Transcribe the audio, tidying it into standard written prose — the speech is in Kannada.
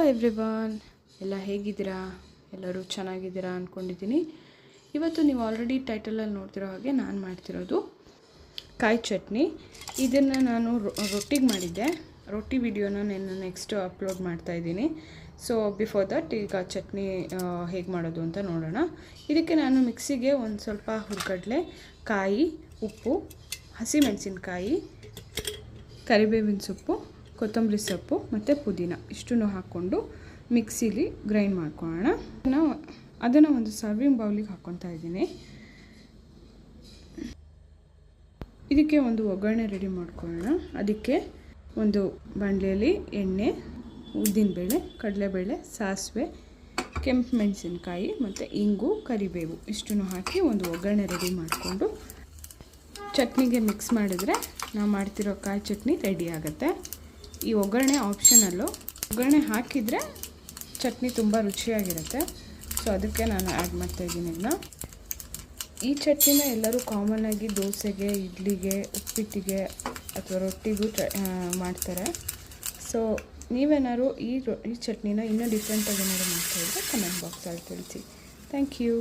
ಎವ್ರಿವಾನ್, ಎಲ್ಲ ಹೇಗಿದ್ದೀರಾ? ಎಲ್ಲರೂ ಚೆನ್ನಾಗಿದ್ದೀರಾ ಅಂದ್ಕೊಂಡಿದ್ದೀನಿ. ಇವತ್ತು ನೀವು ಆಲ್ರೆಡಿ ಟೈಟಲಲ್ಲಿ ನೋಡ್ತಿರೋ ಹಾಗೆ ನಾನು ಮಾಡ್ತಿರೋದು ಕಾಯಿ ಚಟ್ನಿ. ಇದನ್ನು ನಾನು ರೊಟ್ಟಿಗೆ ಮಾಡಿದ್ದೆ. ರೊಟ್ಟಿ ವಿಡಿಯೋನ ನಾನು ನೆಕ್ಸ್ಟ್ ಅಪ್ಲೋಡ್ ಮಾಡ್ತಾಯಿದ್ದೀನಿ. ಸೊ ಬಿಫೋರ್ ದಟ್ ಈಗ ಚಟ್ನಿ ಹೇಗೆ ಮಾಡೋದು ಅಂತ ನೋಡೋಣ. ಇದಕ್ಕೆ ನಾನು ಮಿಕ್ಸಿಗೆ ಒಂದು ಸ್ವಲ್ಪ ಹುರ್ಗಡ್ಲೆ, ಕಾಯಿ, ಉಪ್ಪು, ಹಸಿಮೆಣಸಿನ್ಕಾಯಿ, ಕರಿಬೇವಿನ ಸೊಪ್ಪು, ಕೊತ್ತಂಬರಿ ಸೊಪ್ಪು ಮತ್ತು ಪುದೀನ ಇಷ್ಟನ್ನು ಹಾಕ್ಕೊಂಡು ಮಿಕ್ಸಿಲಿ ಗ್ರೈಂಡ್ ಮಾಡ್ಕೊಳ್ಳೋಣ. ಅದನ್ನು ಒಂದು ಸರ್ವಿಂಗ್ ಬೌಲಿಗೆ ಹಾಕ್ಕೊತಾ ಇದ್ದೀನಿ. ಇದಕ್ಕೆ ಒಂದು ಒಗ್ಗರಣೆ ರೆಡಿ ಮಾಡ್ಕೊಳ್ಳೋಣ. ಅದಕ್ಕೆ ಒಂದು ಬಾಣಲೆಯಲ್ಲಿ ಎಣ್ಣೆ, ಉದ್ದಿನಬೇಳೆ, ಕಡಲೆಬೇಳೆ, ಸಾಸಿವೆ, ಕೆಂಪು ಮೆಣಸಿನ್ಕಾಯಿ ಮತ್ತು ಇಂಗು, ಕರಿಬೇವು ಇಷ್ಟನ್ನು ಹಾಕಿ ಒಂದು ಒಗ್ಗರಣೆ ರೆಡಿ ಮಾಡಿಕೊಂಡು ಚಟ್ನಿಗೆ ಮಿಕ್ಸ್ ಮಾಡಿದ್ರೆ ನಾವು ಮಾಡ್ತಿರೋ ಕಾಯಿ ಚಟ್ನಿ ರೆಡಿ ಆಗುತ್ತೆ. ಈ ಒಗ್ಗರಣೆ ಆಪ್ಷನಲ್ಲು. ಒಗ್ಗರಣೆ ಹಾಕಿದರೆ ಚಟ್ನಿ ತುಂಬ ರುಚಿಯಾಗಿರುತ್ತೆ. ಸೊ ಅದಕ್ಕೆ ನಾನು ಆ್ಯಡ್ ಮಾಡ್ತಾಯಿದ್ದೀನಿ ಇದನ್ನ. ಈ ಚಟ್ನಿನ ಎಲ್ಲರೂ ಕಾಮನ್ನಾಗಿ ದೋಸೆಗೆ, ಇಡ್ಲಿಗೆ, ಉಪ್ಪಿಟ್ಟಿಗೆ ಅಥವಾ ರೊಟ್ಟಿಗೂ ಮಾಡ್ತಾರೆ. ಸೊ ನೀವೇನಾದ್ರು ಈ ಚಟ್ನಿನ ಇನ್ನೂ ಡಿಫ್ರೆಂಟಾಗಿ ಏನಾದ್ರು ಮಾಡ್ತಾಯಿದ್ರೆ ಕಮೆಂಟ್ ಬಾಕ್ಸಲ್ಲಿ ತಿಳಿಸಿ. Thank you.